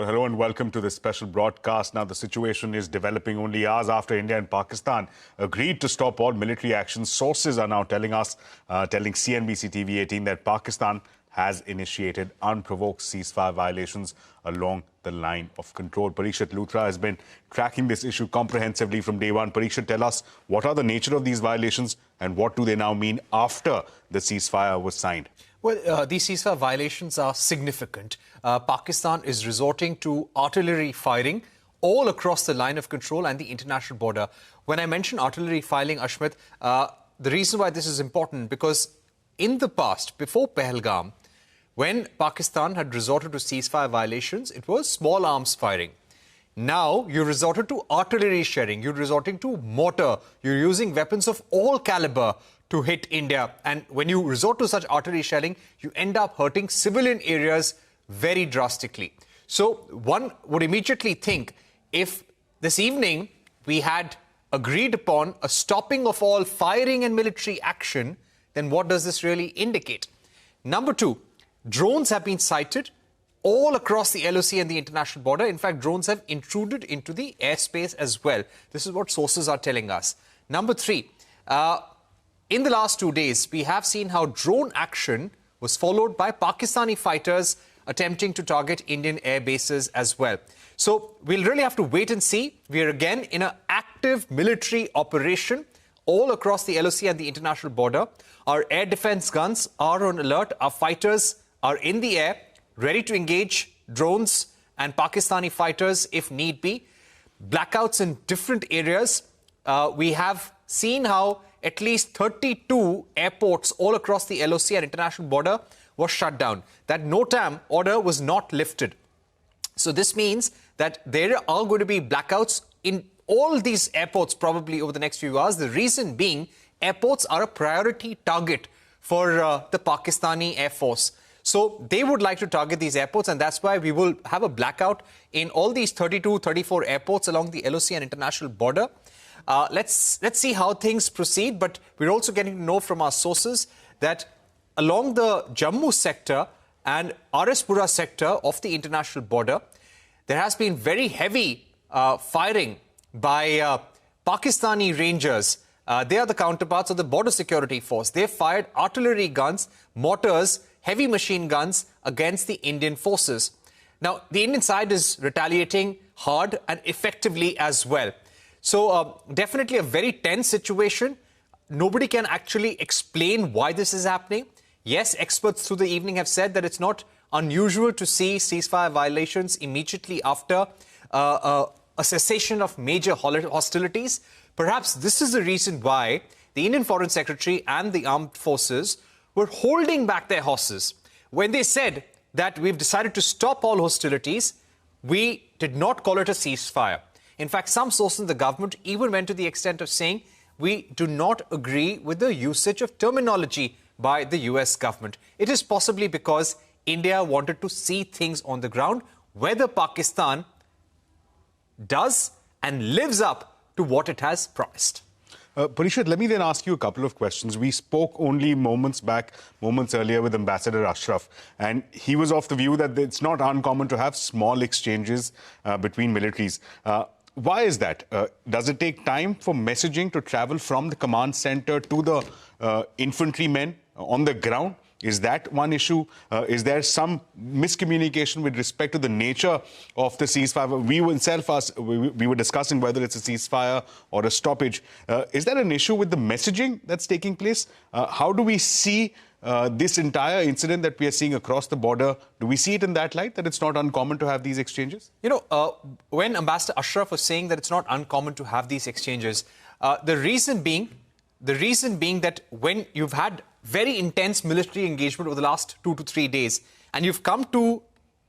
Well, hello and welcome to this special broadcast. Now, the situation is developing only hours after India and Pakistan agreed to stop all military actions. Sources are now telling CNBC TV 18 that Pakistan has initiated unprovoked ceasefire violations along the line of control. Parikshit, Luthra has been tracking this issue comprehensively from day one. Parikshit, tell us, what are the nature of these violations and what do they now mean after the ceasefire was signed? Well, these ceasefire violations are significant. Pakistan is resorting to artillery firing all across the line of control and the international border. When I mention artillery firing, Ashmit, the reason why this is important, because in the past, before Pahalgam, when Pakistan had resorted to ceasefire violations, it was small arms firing. Now, you resorted to artillery shelling, you're resorting to mortar, you're using weapons of all caliber to hit India. And when you resort to such artillery shelling, you end up hurting civilian areas very drastically. So one would immediately think, if this evening we had agreed upon a stopping of all firing and military action, then what does this really indicate? Number two, drones have been sighted all across the LoC and the international border. In fact, drones have intruded into the airspace as well. This is what sources are telling us. Number three, in the last 2 days, we have seen how drone action was followed by Pakistani fighters attempting to target Indian air bases as well. So we'll really have to wait and see. We are again in an active military operation all across the LoC and the international border. Our air defense guns are on alert. Our fighters are in the air, ready to engage drones and Pakistani fighters if need be. Blackouts in different areas. We have seen how at least 32 airports all across the LoC and international border were shut down. That no-TAM order was not lifted. So this means that there are going to be blackouts in all these airports probably over the next few hours. The reason being, airports are a priority target for the Pakistani Air Force. So they would like to target these airports, and that's why we will have a blackout in all these 32, 34 airports along the LoC and international border. Let's see how things proceed, but we're also getting to know from our sources that along the Jammu sector and RS Pura sector of the international border, there has been very heavy firing by Pakistani Rangers. They are the counterparts of the Border Security Force. They fired artillery guns, mortars, heavy machine guns against the Indian forces. Now, the Indian side is retaliating hard and effectively as well. So definitely a very tense situation. Nobody can actually explain why this is happening. Yes, experts through the evening have said that it's not unusual to see ceasefire violations immediately after a cessation of major hostilities. Perhaps this is the reason why the Indian Foreign Secretary and the armed forces were holding back their horses. When they said that we've decided to stop all hostilities, we did not call it a ceasefire. In fact, some sources in the government even went to the extent of saying we do not agree with the usage of terminology by the US government. It is possibly because India wanted to see things on the ground, whether Pakistan does and lives up to what it has promised. Parikshit, let me then ask you a couple of questions. We spoke only moments earlier with Ambassador Ashraf, and he was of the view that it's not uncommon to have small exchanges between militaries. Why is that? Does it take time for messaging to travel from the command center to the infantrymen on the ground? Is that one issue? Is there some miscommunication with respect to the nature of the ceasefire? We were discussing whether it's a ceasefire or a stoppage. Is there an issue with the messaging that's taking place? How do we see this entire incident that we are seeing across the border? Do we see it in that light, that it's not uncommon to have these exchanges? You know, when Ambassador Ashraf was saying that it's not uncommon to have these exchanges, the reason being that when you've had very intense military engagement over the last 2 to 3 days, and you've come to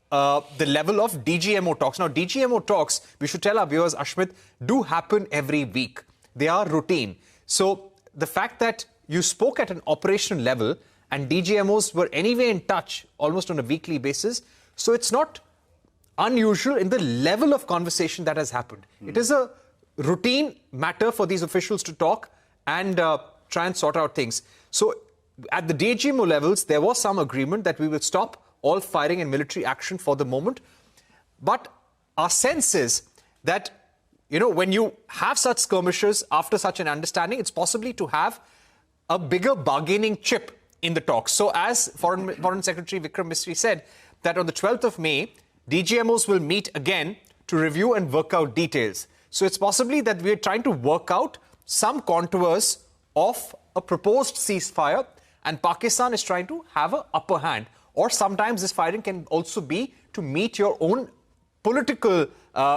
the level of DGMO talks. Now, DGMO talks, we should tell our viewers, Ashmit, do happen every week. They are routine. So the fact that you spoke at an operational level and DGMOs were anyway in touch almost on a weekly basis, so it's not unusual in the level of conversation that has happened. It is a routine matter for these officials to talk and try and sort out things. So at the DGMO levels, there was some agreement that we would stop all firing and military action for the moment. But our sense is that, you know, when you have such skirmishes after such an understanding, it's possibly to have a bigger bargaining chip in the talks. So as Foreign Secretary Vikram Misri said, that on the 12th of May, DGMOs will meet again to review and work out details. So it's possibly that we're trying to work out some contours of a proposed ceasefire, and Pakistan is trying to have an upper hand. Or sometimes this firing can also be to meet your own political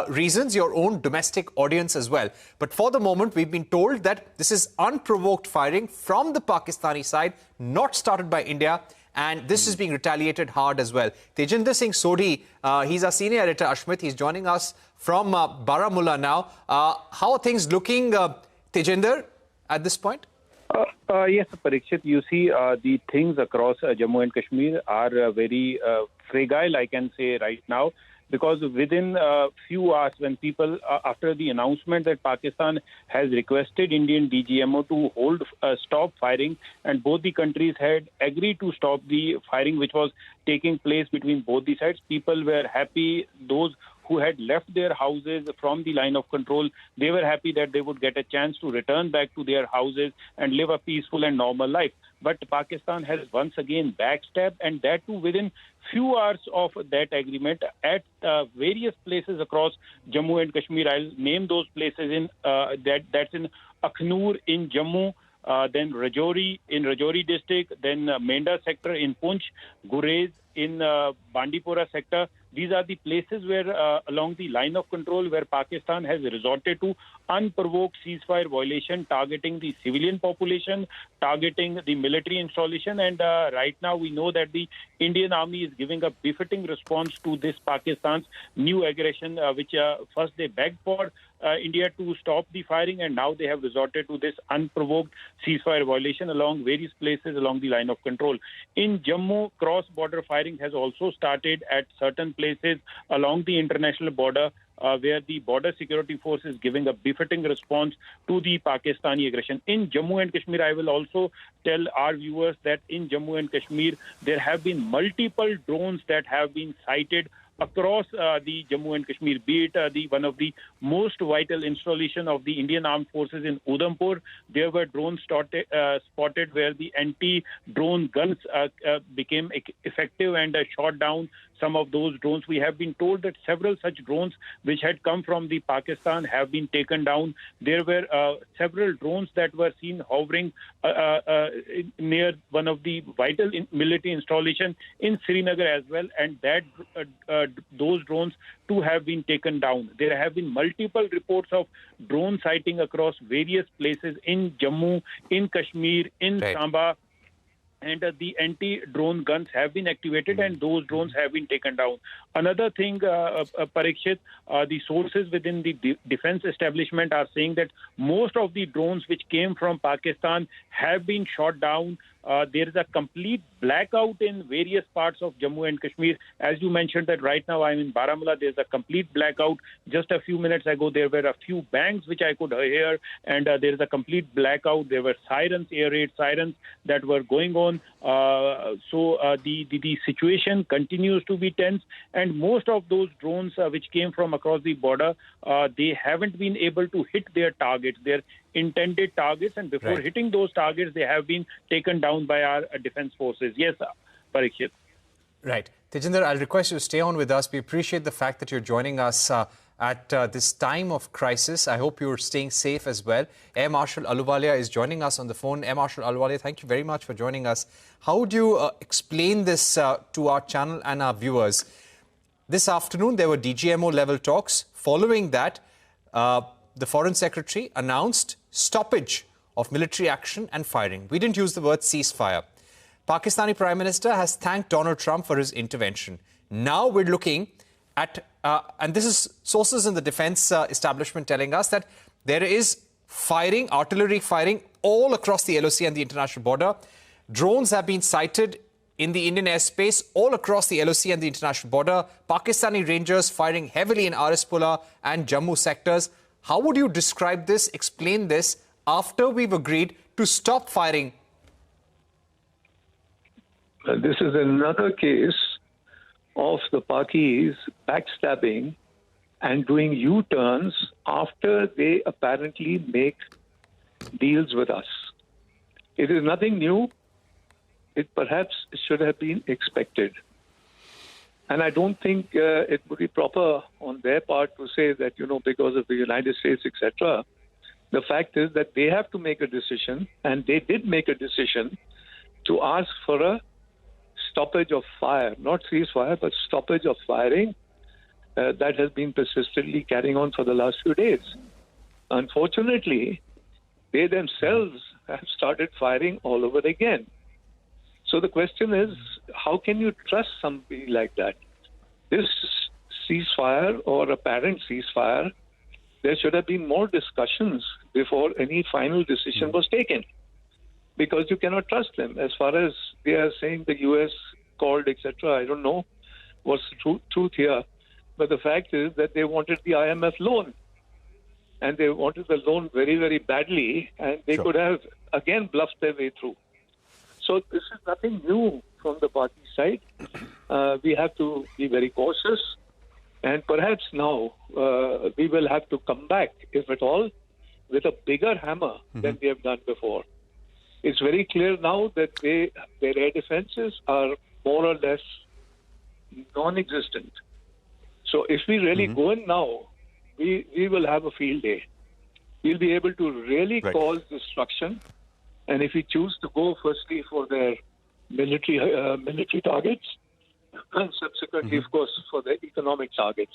reasons, your own domestic audience as well. But for the moment, we've been told that this is unprovoked firing from the Pakistani side, not started by India, and this is being retaliated hard as well. Tejinder Singh Sodhi, he's our senior editor, Ashmit. He's joining us from Baramulla now. How are things looking, Tejinder, at this point? Yes, Parikshit, you see the things across Jammu and Kashmir are very fragile, I can say right now, because within a few hours when people, after the announcement that Pakistan has requested Indian DGMO to stop firing, and both the countries had agreed to stop the firing which was taking place between both the sides, people were happy. Those who had left their houses from the line of control, they were happy that they would get a chance to return back to their houses and live a peaceful and normal life. But Pakistan has once again backstabbed, and that too within few hours of that agreement at various places across Jammu and Kashmir. I'll name those places in that's in Akhnur in Jammu, then Rajouri in Rajouri district, then Menda sector in Poonch, Gurez in Bandipora sector. These are the places where along the line of control where Pakistan has resorted to unprovoked ceasefire violation, targeting the civilian population, targeting the military installation. And right now we know that the Indian army is giving a befitting response to this Pakistan's new aggression, which first they begged for India to stop the firing, and now they have resorted to this unprovoked ceasefire violation along various places along the line of control. In Jammu, cross-border firing has also started at certain places along the international border, where the border security force is giving a befitting response to the Pakistani aggression. In Jammu and Kashmir, I will also tell our viewers that in Jammu and Kashmir, there have been multiple drones that have been sighted across the Jammu and Kashmir, be it one of the most vital installation of the Indian Armed Forces in Udhampur. There were drones spotted where the anti-drone guns became effective and shot down some of those drones. We have been told that several such drones which had come from the Pakistan have been taken down. There were several drones that were seen hovering near one of the vital military installation in Srinagar as well, and that those drones too have been taken down. There have been multiple reports of drone sighting across various places in Jammu, in Kashmir, in Samba. And the anti-drone guns have been activated, and those drones have been taken down. Another thing, Parikshit, the sources within the defense establishment are saying that most of the drones which came from Pakistan have been shot down. There is a complete blackout in various parts of Jammu and Kashmir. As you mentioned that right now I'm in Baramulla, there's a complete blackout. Just a few minutes ago, there were a few bangs which I could hear, and there is a complete blackout. There were sirens, air raid sirens that were going on. So the situation continues to be tense, and most of those drones which came from across the border, they haven't been able to hit their targets, their intended targets, and before hitting those targets, they have been taken down by our defense forces. Yes, Parikshit. Right. Tejinder, I'll request you to stay on with us. We appreciate the fact that you're joining us at this time of crisis. I hope you're staying safe as well. Air Marshal Ahluwalia is joining us on the phone. Air Marshal Ahluwalia, thank you very much for joining us. How would you explain this to our channel and our viewers? This afternoon, there were DGMO level talks. Following that, the Foreign Secretary announced stoppage of military action and firing. We didn't use the word ceasefire. Pakistani Prime Minister has thanked Donald Trump for his intervention. Now we're looking at, and this is sources in the defense establishment telling us that there is firing, artillery firing all across the LoC and the international border. Drones have been sighted in the Indian airspace all across the LoC and the international border. Pakistani Rangers firing heavily in RS Pura and Jammu sectors. How would you describe this, explain this, after we've agreed to stop firing? This is another case of the Pakis backstabbing and doing U-turns after they apparently make deals with us. It is nothing new. It perhaps should have been expected. And I don't think it would be proper on their part to say that, because of the United States, etc. The fact is that they have to make a decision, and they did make a decision to ask for a stoppage of fire, not ceasefire, but stoppage of firing that has been persistently carrying on for the last few days. Unfortunately, they themselves have started firing all over again. So the question is, how can you trust somebody like that? This ceasefire or apparent ceasefire, there should have been more discussions before any final decision was taken, because you cannot trust them. As far as they are saying the U.S. called, etc., I don't know what's the truth here. But the fact is that they wanted the IMF loan, and they wanted the loan very, very badly, and they could have, again, bluffed their way through. So this is nothing new from the party side. We have to be very cautious, and perhaps now we will have to come back, if at all, with a bigger hammer than we have done before. It's very clear now that their air defenses are more or less non-existent. So if we really go in now, we will have a field day. We'll be able to really cause destruction. And if we choose to go firstly for their military targets, and subsequently, of course, for their economic targets.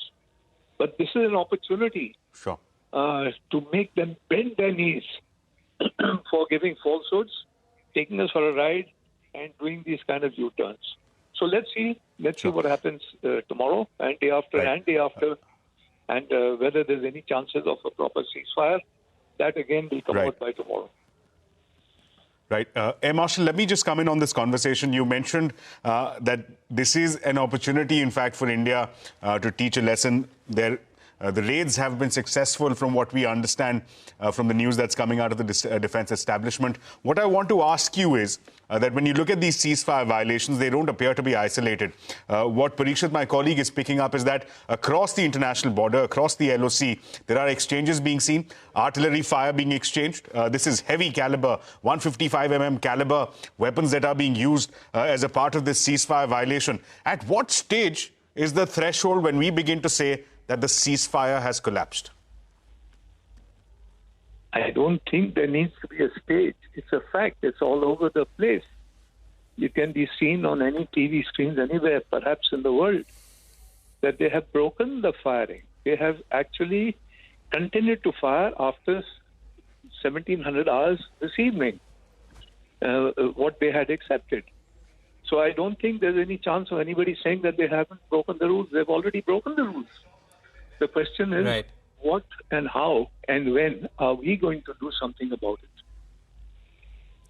But this is an opportunity to make them bend their knees for giving falsehoods, taking us for a ride, and doing these kind of U-turns. So let's see what happens tomorrow and day after and day after, and whether there's any chances of a proper ceasefire. That again will come out by tomorrow. Right. Air Marshal, let me just come in on this conversation. You mentioned that this is an opportunity, in fact, for India to teach a lesson. The raids have been successful from what we understand from the news that's coming out of the defense establishment. What I want to ask you is that when you look at these ceasefire violations, they don't appear to be isolated. What Parikshit, my colleague, is picking up is that across the international border, across the LoC, there are exchanges being seen, artillery fire being exchanged. This is heavy caliber, 155mm caliber weapons that are being used as a part of this ceasefire violation. At what stage is the threshold when we begin to say that the ceasefire has collapsed? I don't think there needs to be a stage. It's a fact. It's all over the place. You can be seen on any TV screens anywhere, perhaps in the world, that they have broken the firing. They have actually continued to fire after 1700 hours this evening, what they had accepted. So I don't think there's any chance of anybody saying that they haven't broken the rules. They've already broken the rules. The question is, what and how and when are we going to do something about it?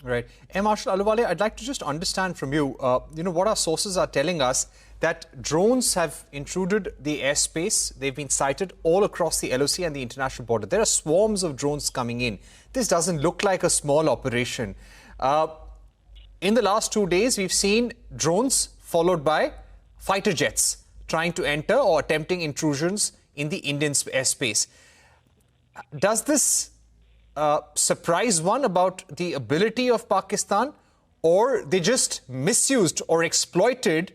Right. Air Marshal Ahluwalia, I'd like to just understand from you, what our sources are telling us, that drones have intruded the airspace. They've been sighted all across the LoC and the international border. There are swarms of drones coming in. This doesn't look like a small operation. In the last 2 days, we've seen drones followed by fighter jets trying to enter or attempting intrusions in the Indian airspace. Does this surprise one about the ability of Pakistan, or they just misused or exploited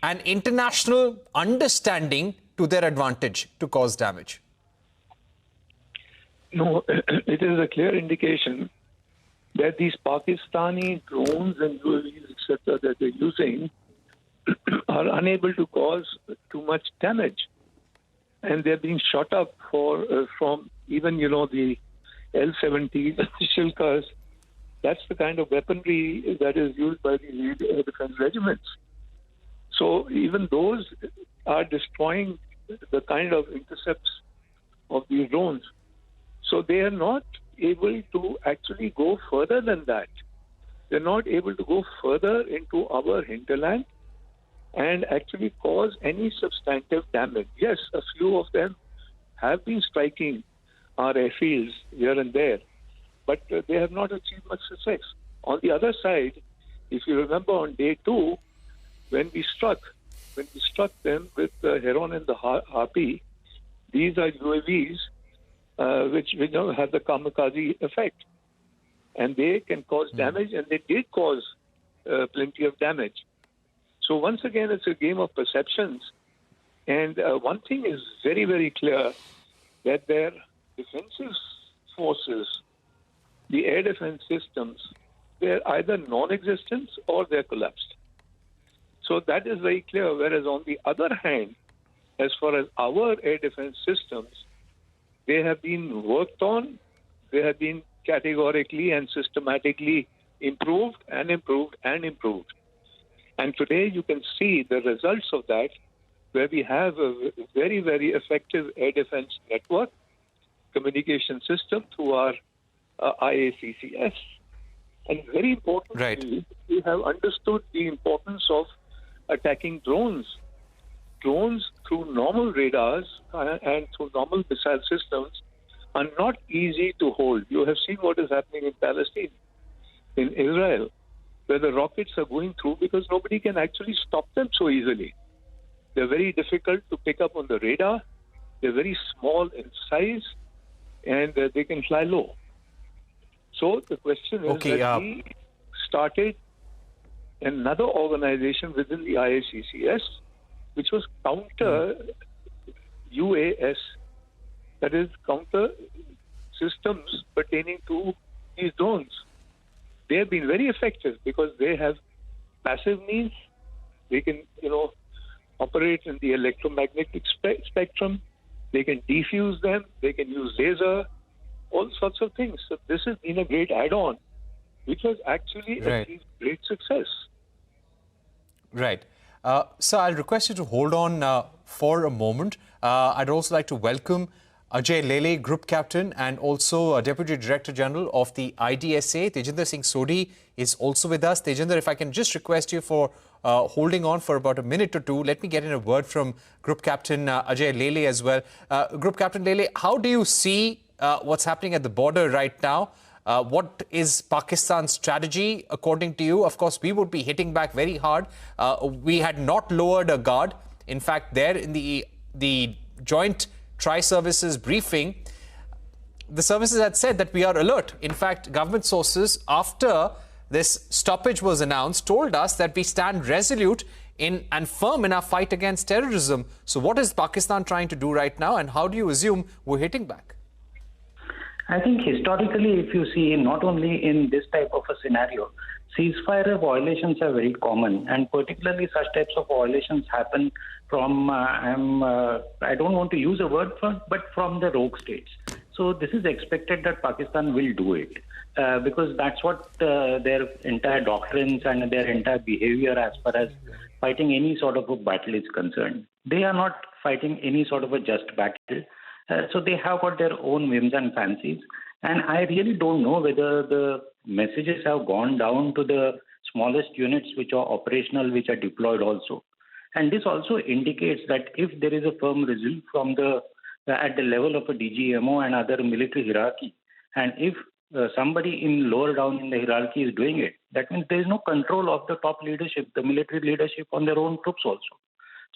an international understanding to their advantage to cause damage? No, it is a clear indication that these Pakistani drones and UAVs, etc., that they're using are unable to cause too much damage. And they're being shot up from even, the L-17, the Shilkas. That's the kind of weaponry that is used by the air defense regiments. So even those are destroying the kind of intercepts of these drones. So they are not able to actually go further than that. They're not able to go further into our hinterland and actually cause any substantive damage. Yes, a few of them have been striking our airfields here and there, but they have not achieved much success. On the other side, if you remember on day 2, when we struck, when we struck them with the Heron and the Harpy, these are UAVs which have the kamikaze effect. And they can cause damage, and they did cause plenty of damage. So once again, it's a game of perceptions. And one thing is very, very clear, that their defensive forces, the air defense systems, they're either non-existent or they're collapsed. So that is very clear. Whereas on the other hand, as far as our air defense systems, they have been worked on, they have been categorically and systematically improved and improved and improved. And today you can see the results of that, where we have a very, very effective air defense network, communication system through our IACCS. And very importantly, we have understood the importance of attacking drones. Drones through normal radars and through normal missile systems are not easy to hold. You have seen what is happening in Palestine, in Israel, where the rockets are going through because nobody can actually stop them so easily. They're very difficult to pick up on the radar. They're very small in size, and they can fly low. So the question is that we started another organization within the IACCS, which was counter UAS, that is counter systems pertaining to these drones. They have been very effective because they have passive means. They can, operate in the electromagnetic spectrum. They can defuse them. They can use laser, all sorts of things. So this has been a great add-on, which was actually a great success. Right. So I'll request you to hold on for a moment. I'd also like to welcome Ajay Lele, Group Captain, and also Deputy Director General of the IDSA. Tejinder Singh Sodhi is also with us. Tejinder, if I can just request you for holding on for about a minute or two. Let me get in a word from Group Captain Ajay Lele as well. Group Captain Lele, how do you see what's happening at the border right now? What is Pakistan's strategy according to you? Of course, we would be hitting back very hard. We had not lowered a guard. In fact, there in the joint tri-services briefing, the services had said that we are alert. In fact, government sources, after this stoppage was announced, told us that we stand resolute and firm in our fight against terrorism. So what is Pakistan trying to do right now, and how do you assume we're hitting back? I think historically, if you see, not only in this type of a scenario, ceasefire violations are very common, and particularly such types of violations happen from, I don't want to use a word for, but from the rogue states. So this is expected that Pakistan will do it because that's what their entire doctrines and their entire behavior as far as fighting any sort of a battle is concerned. They are not fighting any sort of a just battle. So they have got their own whims and fancies. And I really don't know whether the messages have gone down to the smallest units which are operational, which are deployed also. And this also indicates that if there is a firm resolve from at the level of a DGMO and other military hierarchy, and if somebody in lower down in the hierarchy is doing it, that means there is no control of the top leadership, the military leadership on their own troops also.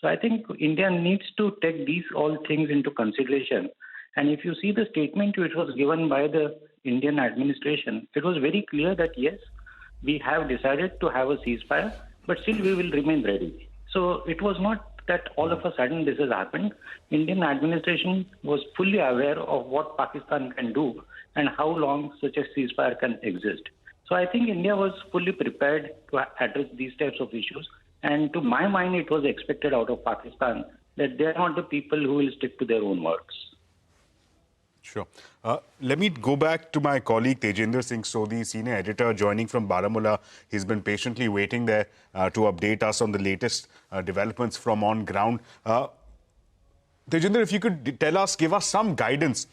So I think India needs to take these all things into consideration. And if you see the statement which was given by the Indian administration, it was very clear that yes, we have decided to have a ceasefire, but still we will remain ready. So it was not that all of a sudden this has happened. Indian administration was fully aware of what Pakistan can do and how long such a ceasefire can exist. So I think India was fully prepared to address these types of issues. And to my mind, it was expected out of Pakistan that they are not the people who will stick to their own words. Sure. Let me go back to my colleague Tejinder Singh Sodhi, senior editor, joining from Baramulla. He's been patiently waiting there to update us on the latest developments from on ground. Tejinder, if you could tell us, give us some guidance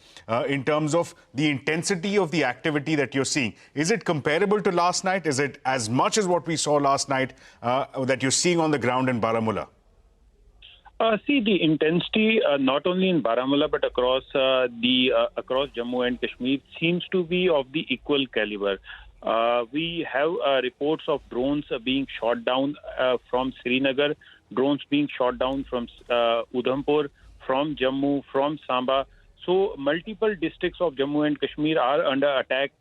in terms of the intensity of the activity that you're seeing. Is it comparable to last night? Is it as much as what we saw last night that you're seeing on the ground in Baramulla? See, the intensity not only in Baramulla but across across Jammu and Kashmir seems to be of the equal caliber. We have reports of drones being shot down from Srinagar drones being shot down from Udhampur, from Jammu, from Samba. So multiple districts of Jammu and Kashmir are under attack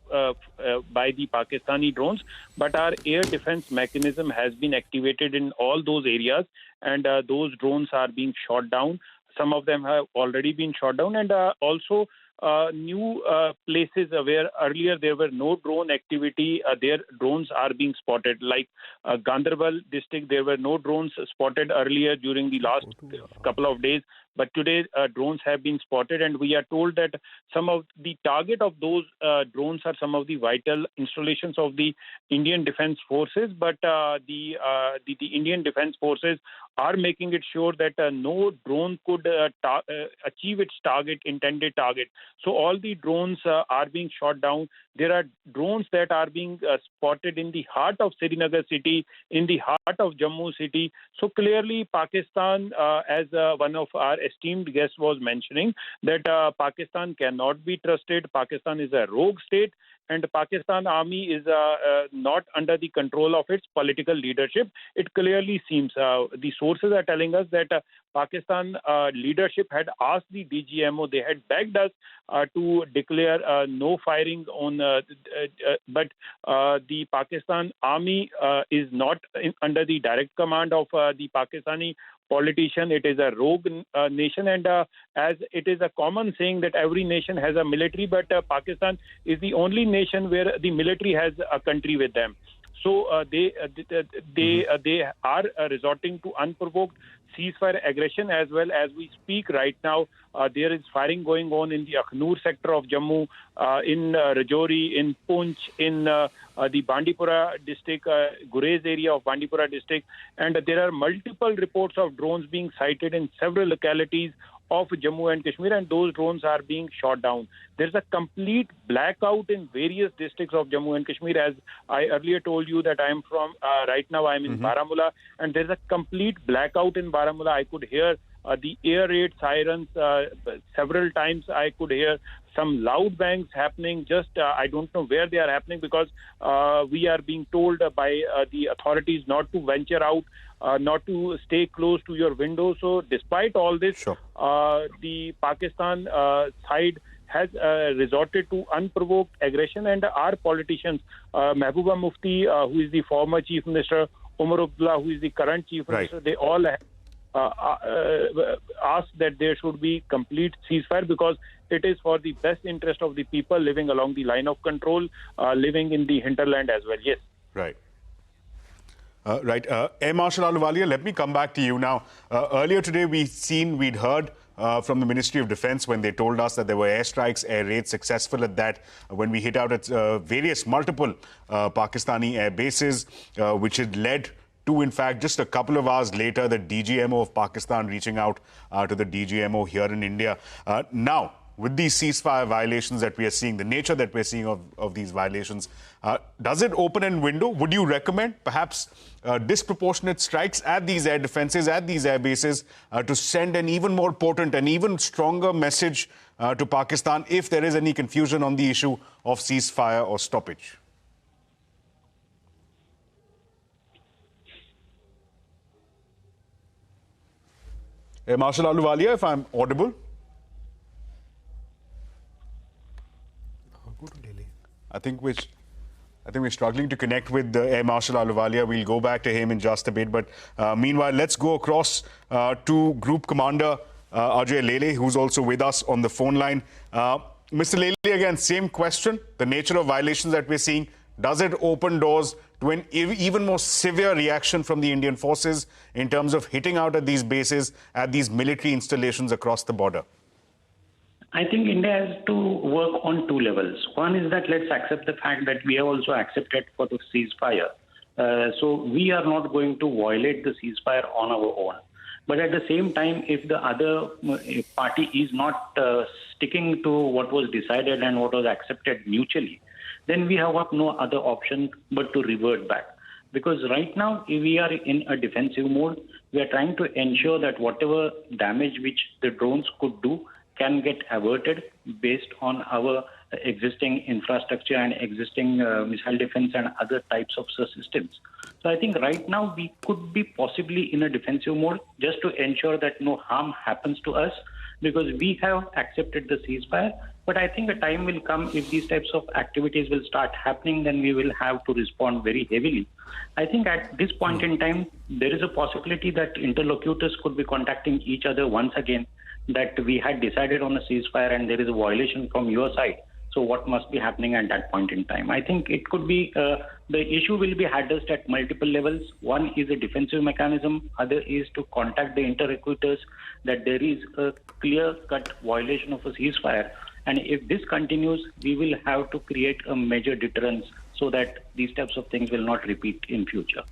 by the Pakistani drones, but our air defense mechanism has been activated in all those areas, and those drones are being shot down. Some of them have already been shot down, and also new places where earlier there were no drone activity, their drones are being spotted. Like Ganderbal district, there were no drones spotted earlier during the last couple of days. But today, drones have been spotted, and we are told that some of the target of those drones are some of the vital installations of the Indian Defence Forces. But the Indian Defence Forces are making it sure that no drone could achieve its intended target. So all the drones are being shot down. There are drones that are being spotted in the heart of Srinagar city, in the heart of Jammu city. So clearly, Pakistan, as one of our esteemed guests was mentioning, that Pakistan cannot be trusted. Pakistan is a rogue state, and the Pakistan army is not under the control of its political leadership. It clearly seems, the sources are telling us that Pakistan leadership had asked the DGMO, they had begged us to declare no firing on, but the Pakistan army is not under the direct command of the Pakistani politician. It is a rogue nation, and as it is a common saying that every nation has a military, but Pakistan is the only nation where the military has a country with them. So they are resorting to unprovoked ceasefire aggression as well. As we speak right now, there is firing going on in the Akhnur sector of Jammu, in Rajouri, in Poonch, in the Bandipora district, Gurez area of Bandipora district, and there are multiple reports of drones being sighted in several localities of Jammu and Kashmir, and those drones are being shot down. There's a complete blackout in various districts of Jammu and Kashmir. As I earlier told you that I am from, right now I'm in Baramulla, and there's a complete blackout in Baramulla. I could hear the air raid sirens several times. I could hear some loud bangs happening. Just I don't know where they are happening, because we are being told by the authorities not to venture out, not to stay close to your window. So despite all this, the Pakistan side has resorted to unprovoked aggression, and our politicians, Mehbooba Mufti, who is the former Chief Minister, Umar Abdullah, who is the current Chief Minister, they all have asked that there should be complete ceasefire, because it is for the best interest of the people living along the line of control, living in the hinterland as well. Yes. Right. Right. Air Marshal Ahluwalia, let me come back to you now. Earlier today, we'd heard from the Ministry of Defence when they told us that there were airstrikes, air raids successful at that, when we hit out at multiple Pakistani air bases, which had led to, in fact, just a couple of hours later, the DGMO of Pakistan reaching out to the DGMO here in India. Now, with these ceasefire violations that we are seeing, the nature that we're seeing of these violations, does it open a window? Would you recommend perhaps disproportionate strikes at these air defenses, at these air bases, to send an even more potent and even stronger message to Pakistan if there is any confusion on the issue of ceasefire or stoppage? Marshal Ahluwalia, if I'm audible. Go to Lele. I think we're struggling to connect with Air Marshal Ahluwalia. We'll go back to him in just a bit. But meanwhile, let's go across to Group Commander Ajay Lele, who's also with us on the phone line. Mr. Lele, again, same question. The nature of violations that we're seeing, does it open doors to an even more severe reaction from the Indian forces in terms of hitting out at these bases, at these military installations across the border? I think India has to work on two levels. One is that let's accept the fact that we have also accepted for the ceasefire. So we are not going to violate the ceasefire on our own. But at the same time, if the other party is not sticking to what was decided and what was accepted mutually, then we have no other option but to revert back. Because right now, we are in a defensive mode. We are trying to ensure that whatever damage which the drones could do can get averted based on our existing infrastructure and existing missile defense and other types of systems. So I think right now we could be possibly in a defensive mode just to ensure that no harm happens to us, because we have accepted the ceasefire. But I think a time will come if these types of activities will start happening, then we will have to respond very heavily. I think at this point in time, there is a possibility that interlocutors could be contacting each other once again, that we had decided on a ceasefire and there is a violation from your side. So what must be happening at that point in time? I think it could be, the issue will be addressed at multiple levels. One is a defensive mechanism. Other is to contact the interlocutors that there is a clear-cut violation of a ceasefire. And if this continues, we will have to create a major deterrence so that these types of things will not repeat in future.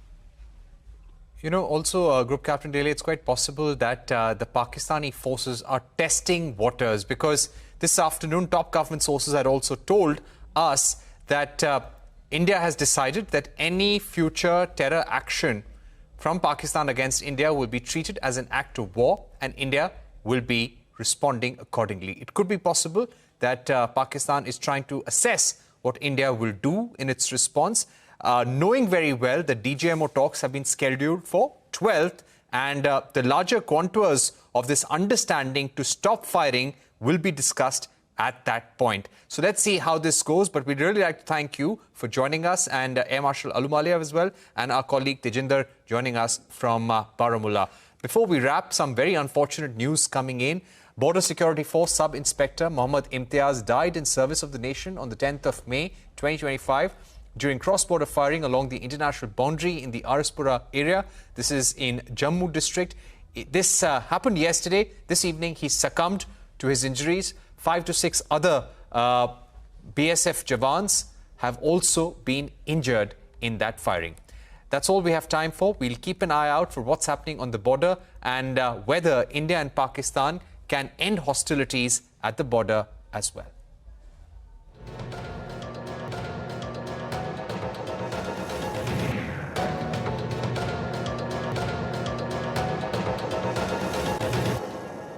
You know, also, Group Captain Lele, it's quite possible that the Pakistani forces are testing waters, because this afternoon, top government sources had also told us that India has decided that any future terror action from Pakistan against India will be treated as an act of war, and India will be responding accordingly. It could be possible that Pakistan is trying to assess what India will do in its response, knowing very well that DGMO talks have been scheduled for 12th, and the larger contours of this understanding to stop firing will be discussed at that point. So let's see how this goes. But we'd really like to thank you for joining us, and Air Marshal Ahluwalia as well, and our colleague Tejinder joining us from Baramulla. Before we wrap, some very unfortunate news coming in. Border Security Force Sub-Inspector Mohammad Imtiaz died in service of the nation on the 10th of May 2025 during cross-border firing along the international boundary in the RS Pura area. This is in Jammu district. This happened yesterday. This evening, he succumbed to his injuries. 5 to 6 other BSF Jawans have also been injured in that firing. That's all we have time for. We'll keep an eye out for what's happening on the border and whether India and Pakistan can end hostilities at the border as well.